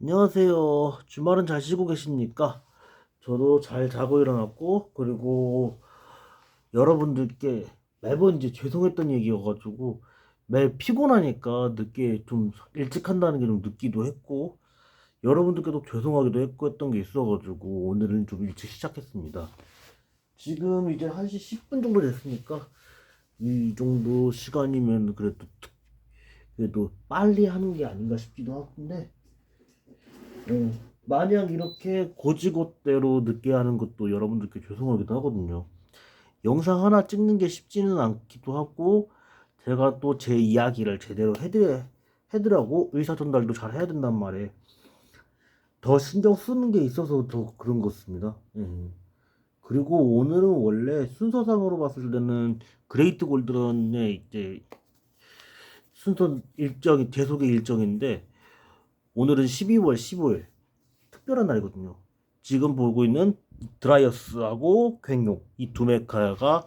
안녕하세요. 주말은 잘 쉬고 계십니까? 저도 잘 자고 일어났고, 그리고 여러분들께 매번 이제 죄송했던 얘기여가지고, 매일 피곤하니까 늦게 좀 일찍 한다는 게 좀 늦기도 했고, 여러분들께도 죄송하기도 했고 했던 게 있어가지고, 오늘은 좀 일찍 시작했습니다. 지금 이제 1시 10분 정도 됐으니까, 이 정도 시간이면 그래도 빨리 하는 게 아닌가 싶기도 한데, 만약 이렇게 고지곳대로 늦게 하는 것도 여러분들께 죄송하기도 하거든요. 영상 하나 찍는 게 쉽지는 않기도 하고, 제가 또 제 이야기를 제대로 해드라고 의사 전달도 잘 해야 된단 말에 더 신경 쓰는 게 있어서 더 그런 것 같습니다. 그리고 오늘은 원래 순서상으로 봤을 때는 그레이트 골든의 이제 순서 일정이 대속의 일정인데, 오늘은 12월 15일 특별한 날이거든요. 지금 보고 있는 드라이어스하고 괭용 이 두 메카가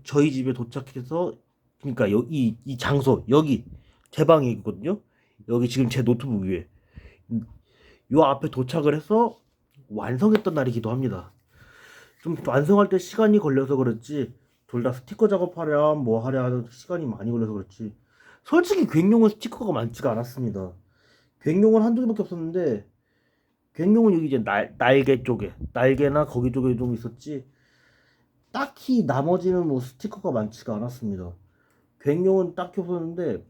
저희 집에 도착해서, 그러니까 이 장소 여기 제 방이거든요. 여기 지금 제 노트북 위에 요 앞에 도착을 해서 완성했던 날이기도 합니다. 좀 완성할 때 시간이 걸려서 그렇지, 둘 다 스티커 작업하랴 뭐 하랴 하는 시간이 많이 걸려서 그렇지, 솔직히 괭용은 스티커가 많지가 않았습니다. 괭용은 한두 개밖에 없었는데, 괭용은 여기 이제 날개 쪽에, 날개나 거기 쪽에 좀 있었지, 딱히 나머지는 뭐 스티커가 많지가 않았습니다. 괭용은 딱히 없었는데,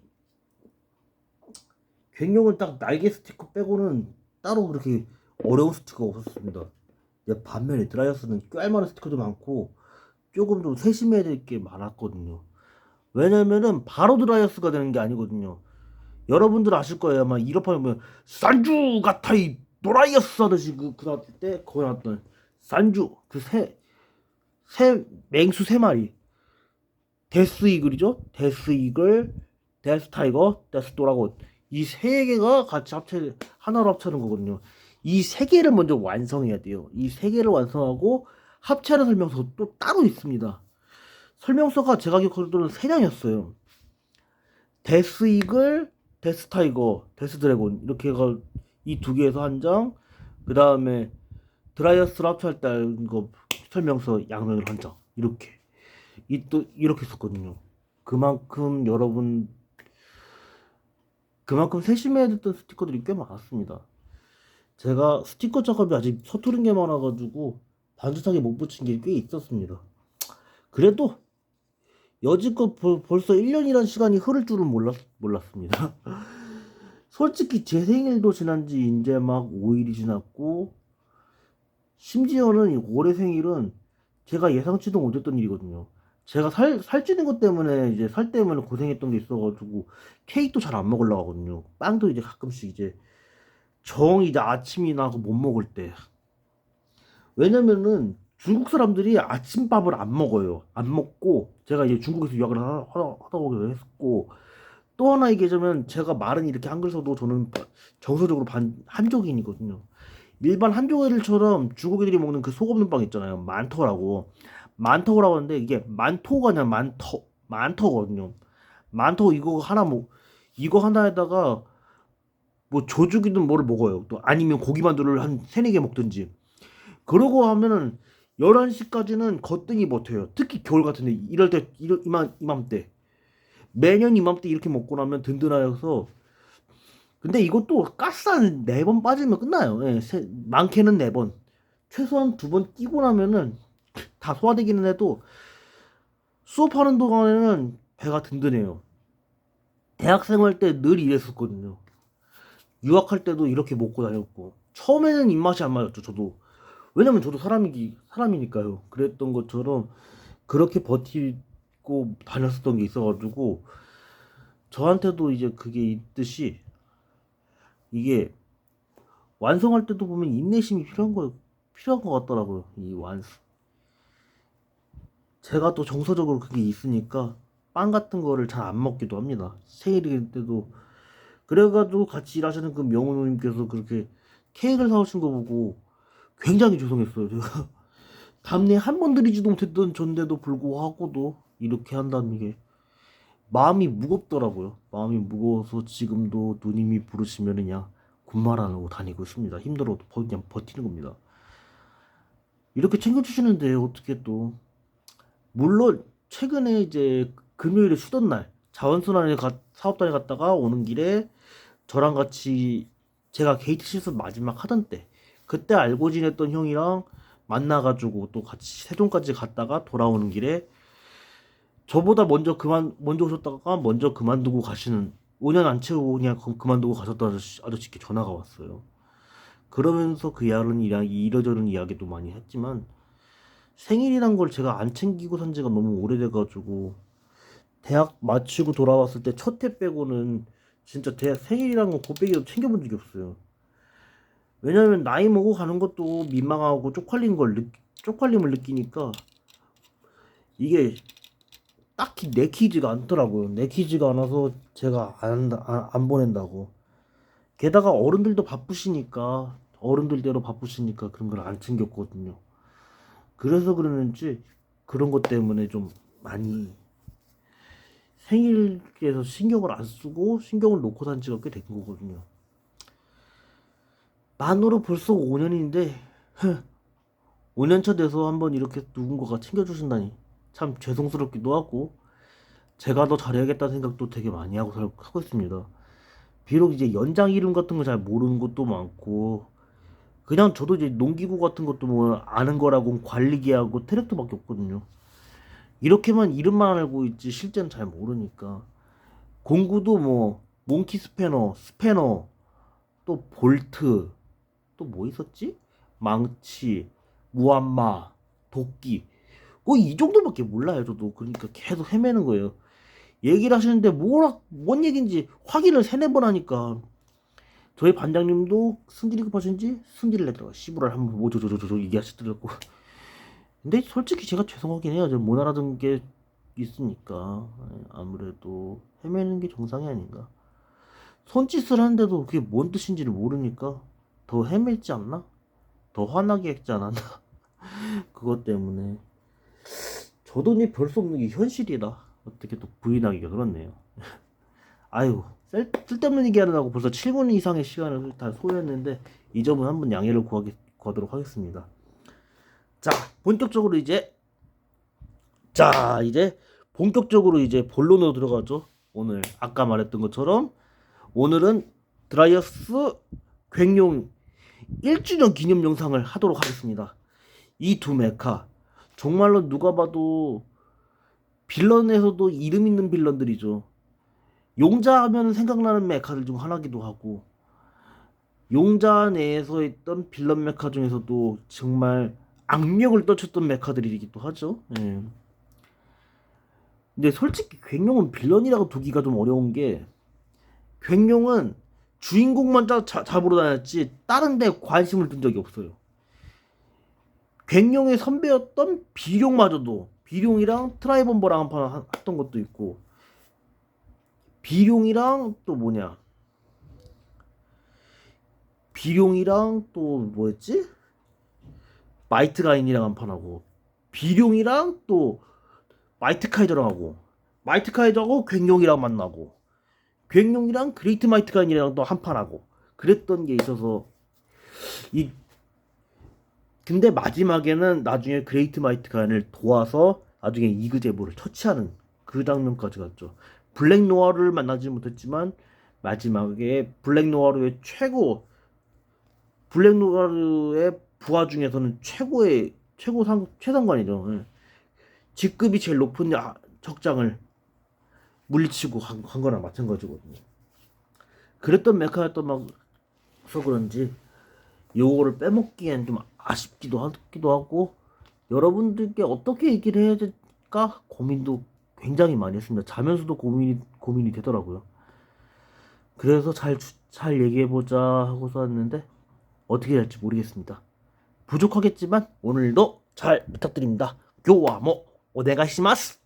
괭용은 딱 날개 스티커 빼고는 따로 그렇게 어려운 스티커가 없었습니다. 반면에 드라이어스는 꽤 많은 스티커도 많고 조금 좀 세심해야 될 게 많았거든요. 왜냐면은 바로 드라이어스가 되는 게 아니거든요. 여러분들 아실 거예요. 아마 이렇게 보면 산주 가타이 드라이어스 하듯이 그 나왔을 때 거기 나왔던 산주 그 새 맹수 세 마리, 데스 이글이죠. 데스 이글, 데스 타이거, 데스 도라곤, 이 세 개가 같이 하나로 합쳐는 거거든요. 이 세 개를 먼저 완성해야 돼요. 이 세 개를 완성하고 합체하는 설명서 또 따로 있습니다. 설명서가 제가 기억하기로는 세 장이었어요. 데스 이글, 데스 타이거, 데스 드래곤, 이렇게 해가 이 두 개에서 한 장, 그 다음에 드라이어스를 합체할 때 거 설명서 양면으로 한 장, 이렇게 이 또 이렇게 썼거든요. 그만큼 그만큼 세심해야 됐던 스티커들이 꽤 많았습니다. 제가 스티커 작업이 아직 서투른 게 많아가지고 반듯하게 못 붙인 게 꽤 있었습니다. 그래도 여지껏 벌써 1년이란 시간이 흐를 줄은 몰랐습니다. 솔직히 제 생일도 지난 지 이제 막 5일이 지났고, 심지어는 올해 생일은 제가 예상치도 못했던 일이거든요. 제가 살찌는 것 때문에, 이제 살 때문에 고생했던 게 있어가지고 케이크도 잘 안 먹으려고 하거든요. 빵도 이제 가끔씩 이제 이제 아침이나 못 먹을 때. 왜냐면은 중국 사람들이 아침밥을 안 먹어요. 안 먹고, 제가 이제 중국에서 유학을 하다 오기도 했었고, 또 하나 얘기하자면, 제가 말은 이렇게 한글 써도 저는 정서적으로 한족인이거든요. 일반 한족애들처럼 중국 애들이 먹는 그 속 없는 빵 있잖아요. 만터라고 하는데, 이게 만토가 아니라 만터거든요. 만터 이거 하나에다가 뭐 조죽이든 뭐를 먹어요. 또 아니면 고기만두를 한 세네 개 먹든지. 그러고 하면은 11시까지는 거뜬히 버텨요. 특히 겨울 같은데, 이럴 때 이맘때 매년 이맘때 이렇게 먹고 나면 든든하여서. 근데 이것도 가스 한 4번 빠지면 끝나요. 예, 많게는 4번, 최소한 2번 끼고 나면은 다 소화되기는 해도 수업하는 동안에는 배가 든든해요. 대학생 할 때 늘 이랬었거든요. 유학할 때도 이렇게 먹고 다녔고, 처음에는 입맛이 안 맞았죠, 저도. 왜냐면 저도 사람이니까요. 그랬던 것처럼 그렇게 버티고 다녔었던 게 있어가지고, 저한테도 이제 그게 있듯이, 이게 완성할 때도 보면 인내심이 필요한 것 같더라고요. 제가 또 정서적으로 그게 있으니까 빵 같은 거를 잘 안 먹기도 합니다. 생일일 때도. 그래가지고 같이 일하시는 그 명호님께서 그렇게 케이크를 사오신 거 보고 굉장히 죄송했어요. 제가 답례 한 번 드리지도 못했던 전데도 불구하고도 이렇게 한다는 게 마음이 무겁더라고요. 마음이 무거워서 지금도 누님이 부르시면은야 군말 안 하고 다니고 있습니다. 힘들어도 그냥 버티는 겁니다. 이렇게 챙겨주시는데 어떻게 또 물론 최근에 이제 금요일에 쉬던 날 자원순환에 사업단에 갔다가 오는 길에 저랑 같이 제가 게이트 실습 마지막 하던 때 그때 알고 지냈던 형이랑 만나가지고 또 같이 세종까지 갔다가 돌아오는 길에 저보다 먼저 오셨다가 먼저 그만두고 가시는 5년 안 채우고 그냥 그만두고 가셨던 아저씨께 전화가 왔어요. 그러면서 그 이야기 이러저런 이야기도 많이 했지만 생일이란 걸 제가 안 챙기고 산 지가 너무 오래돼가지고 대학 마치고 돌아왔을 때 첫 해 빼고는 진짜 대학 생일이란 거 곱빼기도 챙겨본 적이 없어요. 왜냐면 나이 먹고 가는 것도 민망하고 쪽팔림을 느끼니까 이게 딱히 내키지가 않더라고요. 내키지가 않아서 제가 안 보낸다고. 게다가 어른들대로 바쁘시니까 그런 걸 안 챙겼거든요. 그래서 그러는지 그런 것 때문에 좀 많이 생일에서 신경을 안 쓰고 신경을 놓고 산 지가 꽤 된 거거든요. 만으로 벌써 5년인데 5년차 돼서 한번 이렇게 누군가가 챙겨주신다니 참 죄송스럽기도 하고 제가 더 잘해야겠다는 생각도 되게 많이 하고 있습니다. 비록 이제 연장 이름 같은 거 잘 모르는 것도 많고 그냥 저도 이제 농기구 같은 것도 뭐 아는 거라고 관리기하고 트랙터밖에 없거든요. 이렇게만 이름만 알고 있지 실제는 잘 모르니까 공구도 뭐 몽키 스패너 또 볼트 또 뭐 있었지? 망치 무함마 도끼 이 정도밖에 몰라요 저도. 그러니까 계속 헤매는 거예요. 얘기를 하시는데 뭔 얘기인지 확인을 세네 번 하니까 저희 반장님도 승질이 급하신지 승질을 내더라고요. 씨부랄 한번 뭐저저저저 얘기하시더라고. 근데 솔직히 제가 죄송하긴 해요. 제가 못 알아듣는 게 있으니까 아무래도 헤매는 게 정상이 아닌가. 손짓을 하는데도 그게 뭔 뜻인지를 모르니까 더 헤맸지 않나? 더 화나게 했지 않았나? 그것 때문에 저도 별 수 없는 게 현실이다. 어떻게 또 부인하기가 그렇네요. 아유, 쓸데없는 얘기 하느라고 벌써 7분 이상의 시간을 다 소요했는데 이 점은 한번 양해를 구하도록 하겠습니다. 자, 본격적으로 이제 본격적으로 이제 본론으로 들어가죠. 오늘 아까 말했던 것처럼 오늘은 드라이어스 괭용 1주년 기념 영상을 하도록 하겠습니다. 이 두 메카 정말로 누가 봐도 빌런에서도 이름 있는 빌런들이죠. 용자 하면 생각나는 메카들 중 하나기도 하고 용자 내에서 있던 빌런 메카 중에서도 정말 악명을 떨쳤던 메카들이기도 하죠. 예. 근데 솔직히 괭용은 빌런이라고 두기가 좀 어려운 게 괭용은 주인공만 잡으러 다녔지 다른 데 관심을 둔 적이 없어요. 괭용의 선배였던 비룡마저도 비룡이랑 트라이범버랑 한 판 했던 것도 있고 비룡이랑 또 뭐냐 비룡이랑 또 뭐였지? 마이트 가인이랑 한 판 하고 비룡이랑 또 마이트 카이저랑 하고 마이트 카이저하고 괭용이랑 만나고 괭용이랑 그레이트 마이트 가인이랑 또 한 판 하고 그랬던 게 있어서 이 근데 마지막에는 나중에 그레이트 마이트 가인을 도와서 나중에 이그제보를 처치하는 그 장면까지 갔죠. 블랙 노아르를 만나지 못했지만 마지막에 블랙 노아르의 부하 중에서는 최상관이죠. 예. 직급이 제일 높은 적장을 물리치고 간 거랑 마찬가지거든요. 그랬던 메카였던 막서 그런지 요거를 빼먹기엔 좀 아쉽기도 하고 여러분들께 어떻게 얘기를 해야 될까 고민도 굉장히 많이 했습니다. 자면서도 고민이 되더라고요. 그래서 잘 얘기해보자 하고서 왔는데 어떻게 될지 모르겠습니다. 부족하겠지만 오늘도 잘 부탁드립니다. 교와모 오네가시마스.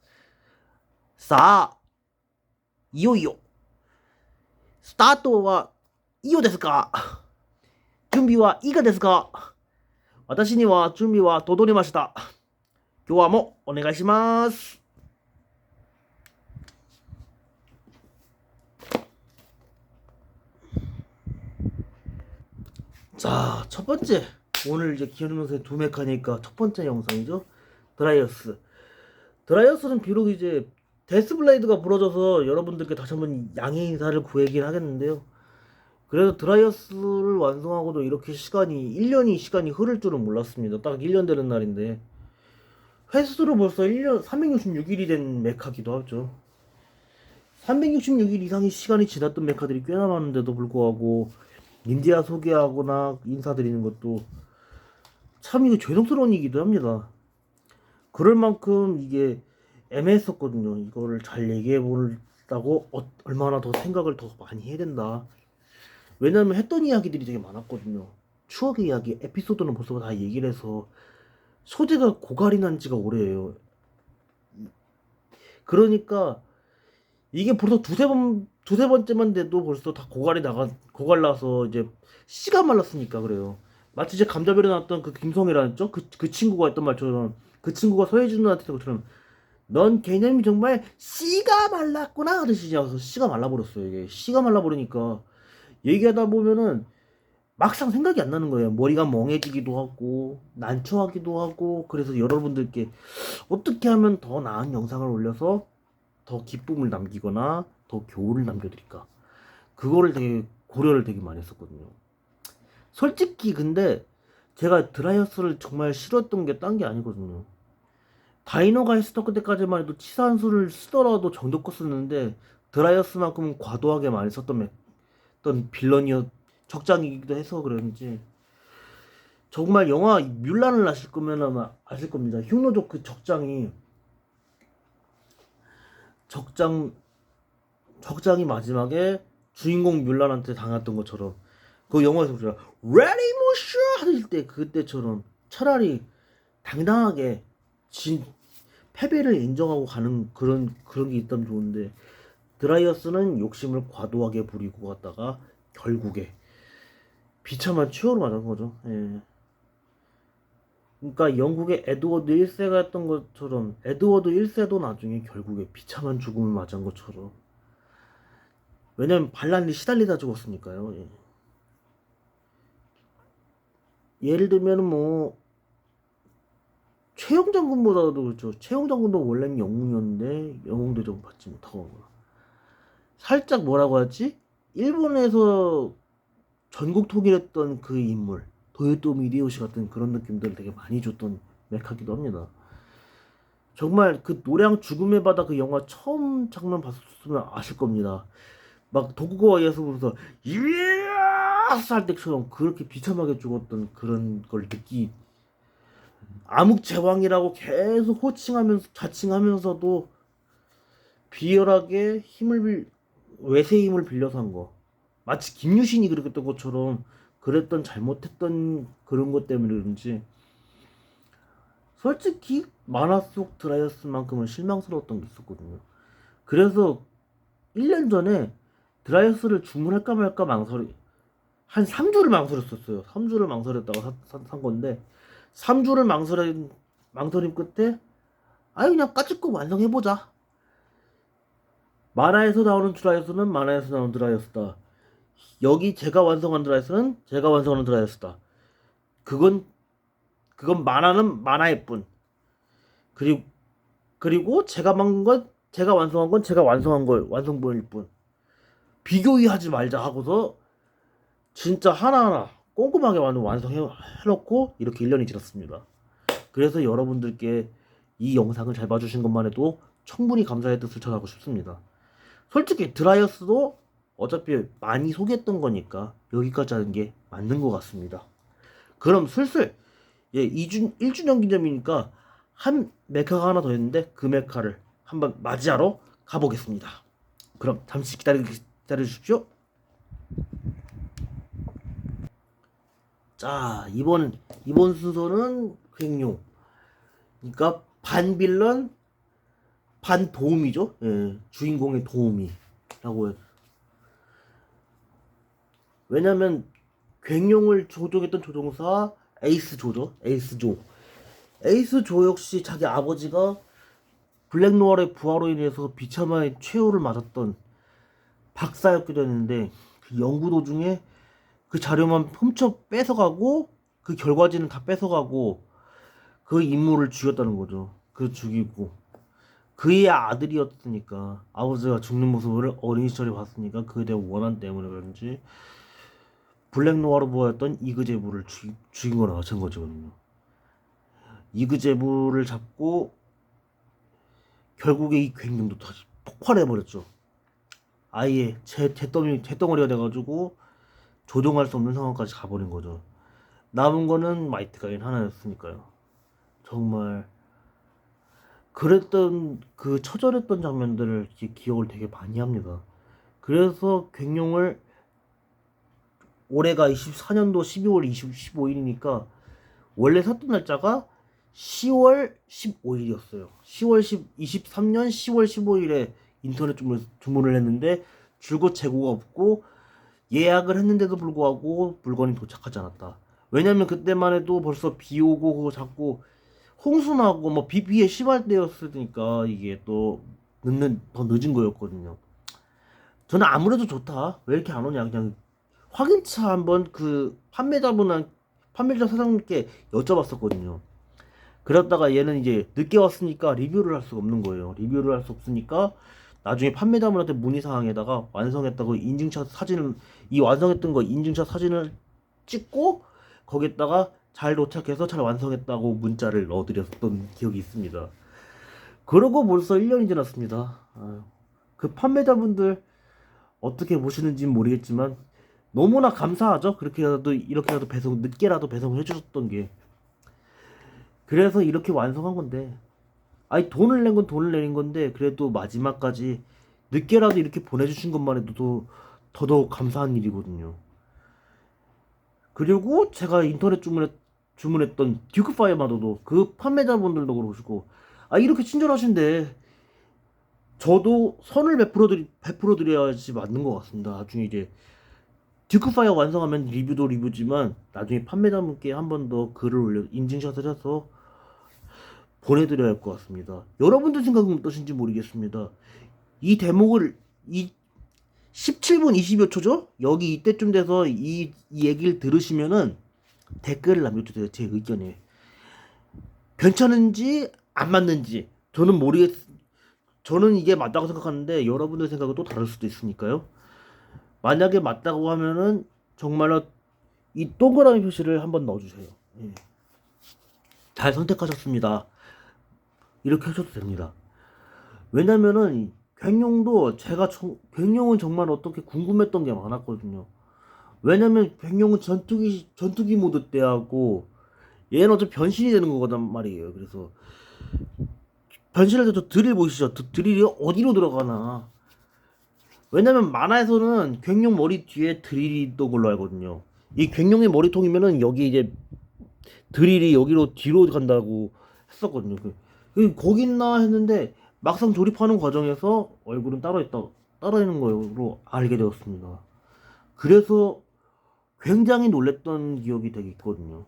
사 이요スタートはいいよですか準備はいいかですか私には準備は整いました。今日はもお願いします。 자, 첫 번째 오늘 이제 기현명사의 두 메카니까 첫 번째 영상이죠. 드라이어스. 드라이어스는 비록 이제 데스블레이드가 부러져서 여러분들께 다시 한번 양해 인사를 구하긴 하겠는데요. 그래서 드라이어스를 완성하고도 이렇게 1년이 흐를 줄은 몰랐습니다. 딱 1년 되는 날인데 횟수로 벌써 1년 366일이 된 메카기도 하죠. 366일 이상의 시간이 지났던 메카들이 꽤나 많은데도 불구하고 인디아 소개하거나 인사드리는 것도 참 이거 죄송스러운 일이기도 합니다. 그럴 만큼 이게 애매했었거든요. 이거를 잘 얘기해 보려고 얼마나 더 생각을 더 많이 해야 된다. 왜냐면 했던 이야기들이 되게 많았거든요. 추억의 이야기, 에피소드는 벌써 다 얘기를 해서 소재가 고갈이 난 지가 오래예요. 그러니까 이게 벌써 두세 번째만 돼도 벌써 다 고갈 나서 이제 씨가 말랐으니까 그래요. 마치 이제 감자별에 나왔던 그 김성애라 했죠? 그 친구가 했던 말처럼 그 친구가 서혜준 누나한테 했던 것처럼 넌 개념이 정말 씨가 말랐구나 하듯이 그래서 씨가 말라버렸어요. 이게 씨가 말라버리니까 얘기하다 보면은 막상 생각이 안 나는 거예요. 머리가 멍해지기도 하고 난처하기도 하고 그래서 여러분들께 어떻게 하면 더 나은 영상을 올려서 더 기쁨을 남기거나 더 교훈을 남겨드릴까 그거를 되게 고려를 되게 많이 했었거든요. 솔직히 근데 제가 드라이어스를 정말 싫어했던 게 딴 게 아니거든요. 다이노가 했었던 그때까지만 해도 치사한 수를 쓰더라도 정도껏 썼는데 드라이어스만큼은 과도하게 많이 썼던 어떤 빌런이었 적장이기도 해서 그런지 정말 영화 뮬란을 아실 거면 아마 아실 겁니다. 흉노족 그 적장이 마지막에 주인공 뮬란한테 당했던 것처럼 그 영화에서 보자 레디 모셔 하실 때 그때처럼 차라리 당당하게 진 패배를 인정하고 가는 그런 게 있다면 좋은데 드라이어스는 욕심을 과도하게 부리고 갔다가 결국에 비참한 최후로 맞은 거죠. 예. 그러니까 영국의 에드워드 1세가 했던 것처럼 에드워드 1세도 나중에 결국에 비참한 죽음을 맞은 것처럼 왜냐면 반란이 시달리다 죽었으니까요. 예. 예를 들면 뭐 최영 장군보다도 그렇죠. 최영 장군도 원래는 영웅이었는데 영웅 대접 받지 못하고 살짝 뭐라고 하지? 일본에서 전국 통일했던 그 인물 도요토미 히데요시 같은 그런 느낌들을 되게 많이 줬던 메카기도 합니다. 정말 그 노래랑 죽음의 바다 그 영화 처음 장면 봤으면 아실 겁니다. 막 도쿠가와 이에야스부터 이에야스 할 때처럼 그렇게 비참하게 죽었던 그런 걸 암흑제왕이라고 계속 호칭하면서 자칭하면서도 비열하게 외세의 힘을 빌려서 한 거. 마치 김유신이 그랬던 것처럼 그랬던 잘못했던 그런 것 때문에 그런지 솔직히 만화 속 드라이어스만큼은 실망스러웠던 게 있었거든요. 그래서 1년 전에 드라이어스를 주문할까 말까 한 3주를 망설였었어요. 3주를 망설였다가 산 건데 3주를 망설임 끝에 아유 그냥 까짓거 완성해보자. 만화에서 나오는 드라이어스는 만화에서 나오는 드라이어스다. 여기 제가 완성한 드라이어스는 제가 완성한 드라이어스다. 그건 만화는 만화일 뿐. 그리고 제가 완성한 건 제가 완성한 걸 완성본일 뿐. 비교하지 말자 하고서 진짜 하나하나 꼼꼼하게 완성해놓고 이렇게 1년이 지났습니다. 그래서 여러분들께 이 영상을 잘 봐주신 것만 해도 충분히 감사의 뜻을 전하고 싶습니다. 솔직히 드라이어스도 어차피 많이 소개했던 거니까 여기까지 하는 게 맞는 것 같습니다. 그럼 슬슬 1주년 기념이니까 한 메카가 하나 더 있는데 그 메카를 한번 맞이하러 가보겠습니다. 그럼 잠시 기다려주십시오. 자, 이번 순서는 횡룡. 그러니까 반 빌런, 반 도우미죠. 예, 주인공의 도우미라고 해요. 왜냐면 횡룡을 조종했던 조종사 에이스 조죠. 에이스 조 역시 자기 아버지가 블랙노얼의 부하로 인해서 비참한 최후를 맞았던 박사였기도 했는데 그 연구 도중에 그 자료만 훔쳐 뺏어가고 그 결과지는 다 뺏어가고 그 인물을 죽였다는 거죠. 그 죽이고 그의 아들이었으니까 아버지가 죽는 모습을 어린 시절에 봤으니까 그에 대한 원한 때문에 그런지 블랙 노아로 보였던 이그제부를 죽인 거나 마찬가지거든요. 이그제부를 잡고 결국에 이 갱년도 다시 폭발해버렸죠. 아예 잿덩어리가 돼가지고 조종할 수 없는 상황까지 가버린 거죠. 남은 거는 마이트 가인 하나였으니까요. 정말 그랬던 그 처절했던 장면들을 기억을 되게 많이 합니다. 그래서 갱룡을 올해가 24년도 12월 15일이니까 원래 샀던 날짜가 10월 15일이었어요. 23년 10월 15일에 인터넷 주문을 했는데 줄곧 재고가 없고 예약을 했는데도 불구하고 물건이 도착하지 않았다. 왜냐면 그때만 해도 벌써 비 오고 그거 자꾸 홍수 나고 뭐 비 피해 심할 때였으니까 이게 또 더 늦은 거였거든요. 저는 아무래도 좋다. 왜 이렇게 안 오냐 그냥 확인차 한번 그 판매자 사장님께 여쭤봤었거든요. 그러다가 얘는 이제 늦게 왔으니까 리뷰를 할 수가 없는 거예요. 리뷰를 할 수 없으니까 나중에 판매자분한테 문의사항에다가 완성했다고 인증샷 사진을 이 완성했던 거 인증샷 사진을 찍고 거기에다가 잘 도착해서 잘 완성했다고 문자를 넣어드렸던 기억이 있습니다. 그러고 벌써 1년이 지났습니다. 아유, 그 판매자분들 어떻게 보시는지 모르겠지만 너무나 감사하죠. 이렇게라도 배송 늦게라도 배송을 해주셨던 게. 그래서 이렇게 완성한 건데 아니 돈을 낸 건 돈을 내는 건데 그래도 마지막까지 늦게라도 이렇게 보내주신 것만 해도 더더욱 감사한 일이거든요. 그리고 제가 인터넷 주문했던 듀크 파이어마저도 그 판매자분들도 그러시고 아 이렇게 친절하신데 저도 선을 베풀어 드려야지 맞는 것 같습니다. 나중에 이제 듀크 파이어 완성하면 리뷰도 리뷰지만 나중에 판매자분께 한 번 더 글을 올려 인증샷을 해서 보내드려야 할 것 같습니다. 여러분들 생각은 어떠신지 모르겠습니다. 이 대목을 이 17분 20여 초죠? 여기 이때쯤 돼서 이 얘기를 들으시면은 댓글을 남겨주세요. 제 의견에 괜찮은지 안 맞는지 저는 이게 맞다고 생각하는데 여러분들 생각은 또 다를 수도 있으니까요. 만약에 맞다고 하면은 정말로 이 동그라미 표시를 한번 넣어주세요. 예. 잘 선택하셨습니다. 이렇게 하셔도 됩니다. 왜냐면은 갱룡은 정말 어떻게 궁금했던 게 많았거든요. 왜냐면 갱룡은 전투기 모드 때 하고 얘는 어차피 변신이 되는 거거든 말이에요. 그래서 변신할 때도 드릴 보이시죠? 드릴이 어디로 들어가나. 왜냐면 만화에서는 갱룡 머리 뒤에 드릴이 있던 걸로 알거든요. 이 갱룡의 머리통이면은 여기 이제 드릴이 여기로 뒤로 간다고 했었거든요. 거기 있나 했는데 막상 조립하는 과정에서 얼굴은 따로 있는 거로 알게 되었습니다. 그래서 굉장히 놀랬던 기억이 되게 있거든요.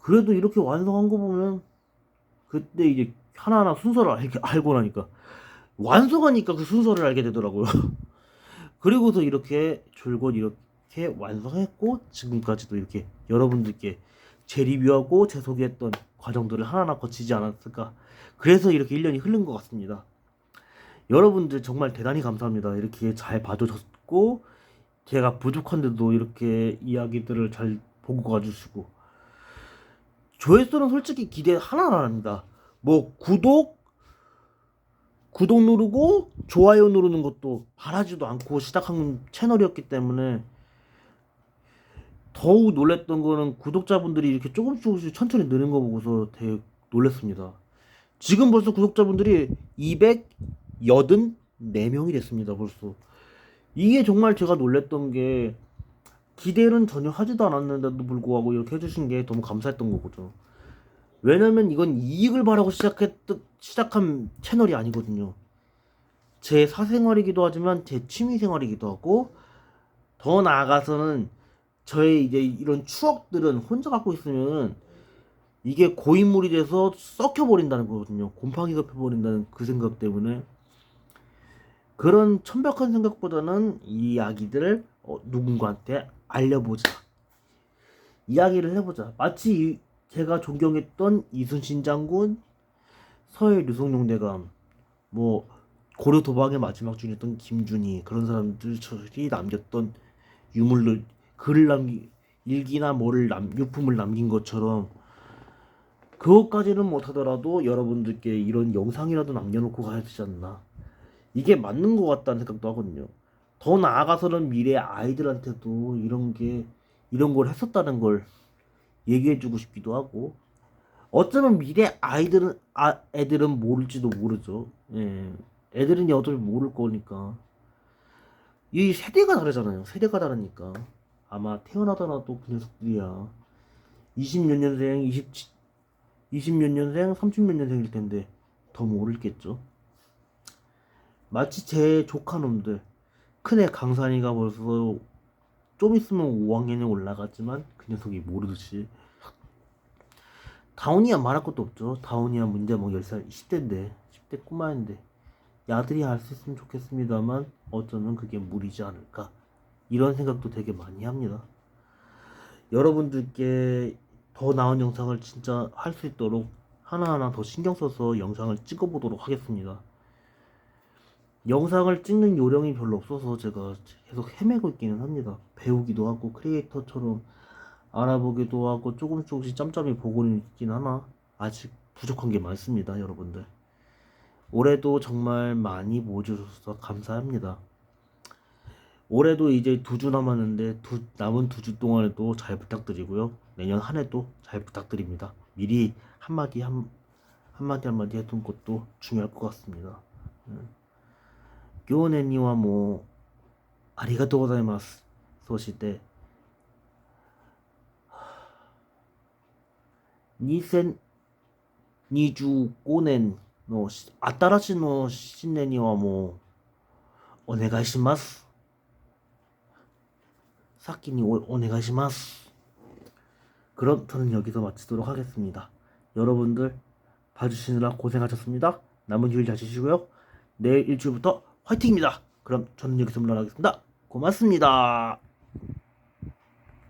그래도 이렇게 완성한 거 보면 그때 이제 하나하나 순서를 알고 나니까 완성하니까 그 순서를 알게 되더라고요. 그리고서 이렇게 줄곧 이렇게 완성했고 지금까지도 이렇게 여러분들께 제 리뷰하고 제 소개했던 과정들을 하나하나 거치지 않았을까. 그래서 이렇게 1년이 흐른 것 같습니다. 여러분들 정말 대단히 감사합니다. 이렇게 잘 봐주셨고 제가 부족한데도 이렇게 이야기들을 잘 보고 가주시고 조회수는 솔직히 기대 하나 안 합니다. 뭐 구독 누르고 좋아요 누르는 것도 바라지도 않고 시작한 채널이었기 때문에 더욱 놀랬던 거는 구독자분들이 이렇게 조금씩 천천히 느는 거 보고서 되게 놀랐습니다. 지금 벌써 구독자분들이 284명이 됐습니다. 벌써 이게 정말 제가 놀랬던 게 기대는 전혀 하지도 않았는데도 불구하고 이렇게 해주신 게 너무 감사했던 거거든요. 왜냐면 이건 이익을 바라고 시작한 채널이 아니거든요. 제 사생활이기도 하지만 제 취미생활이기도 하고 더 나아가서는 저의 이제 이런 추억들은 혼자 갖고 있으면 이게 고인물이 돼서 썩혀버린다는 거거든요. 곰팡이가 펴버린다는 그 생각 때문에 그런 천박한 생각보다는 이 이야기들을 누군가한테 알려보자. 이야기를 해보자. 마치 제가 존경했던 이순신 장군, 서해 류성룡 대감, 뭐 고려 도방의 마지막 주인이었던 김준희, 그런 사람들이 남겼던 유물들, 글을 일기나 뭐를 유품을 남긴 것처럼 그것까지는 못하더라도 여러분들께 이런 영상이라도 남겨놓고 가야 되지 않나. 이게 맞는 것 같다는 생각도 하거든요. 더 나아가서는 미래 아이들한테도 이런 걸 했었다는 걸 얘기해주고 싶기도 하고, 어쩌면 미래 애들은 모를지도 모르죠. 예. 애들은 어차피 모를 거니까. 이 세대가 다르잖아요. 세대가 다르니까. 아마 태어나더라도 그 녀석들이야. 20몇 년생, 20몇 년생, 30몇 년생일 텐데 더 모르겠죠. 마치 제 조카놈들. 큰애 강산이가 벌써 좀 있으면 5학년에 올라갔지만 그 녀석이 모르듯이. 다운이야 말할 것도 없죠. 다운이야 문제 뭐 10살, 10대인데 10대 꼬마인데 야들이 할 수 있으면 좋겠습니다만 어쩌면 그게 무리지 않을까, 이런 생각도 되게 많이 합니다. 여러분들께 더 나은 영상을 진짜 할 수 있도록 하나하나 더 신경 써서 영상을 찍어보도록 하겠습니다. 영상을 찍는 요령이 별로 없어서 제가 계속 헤매고 있기는 합니다. 배우기도 하고 크리에이터처럼 알아보기도 하고 조금씩 짬짬이 보고는 있긴 하나 아직 부족한 게 많습니다. 여러분들 올해도 정말 많이 모여주셔서 감사합니다. 올해도 이제 2주 남았는데 남은 2주 동안에도 잘 부탁드리고요. 내년 한 해도 잘 부탁드립니다. 미리 한마디 해둔 것도 중요할 것 같습니다. 去年にはもうありがとうございます。そして2025年の新しいの新年にはもうお願いします。先にお願いします. 그럼 저는 여기서 마치도록 하겠습니다. 여러분들 봐주시느라 고생하셨습니다. 남은 휴일 잘 쉬시고요. 내일 일주일부터 화이팅입니다. 그럼 저는 여기서 물러나겠습니다. 고맙습니다.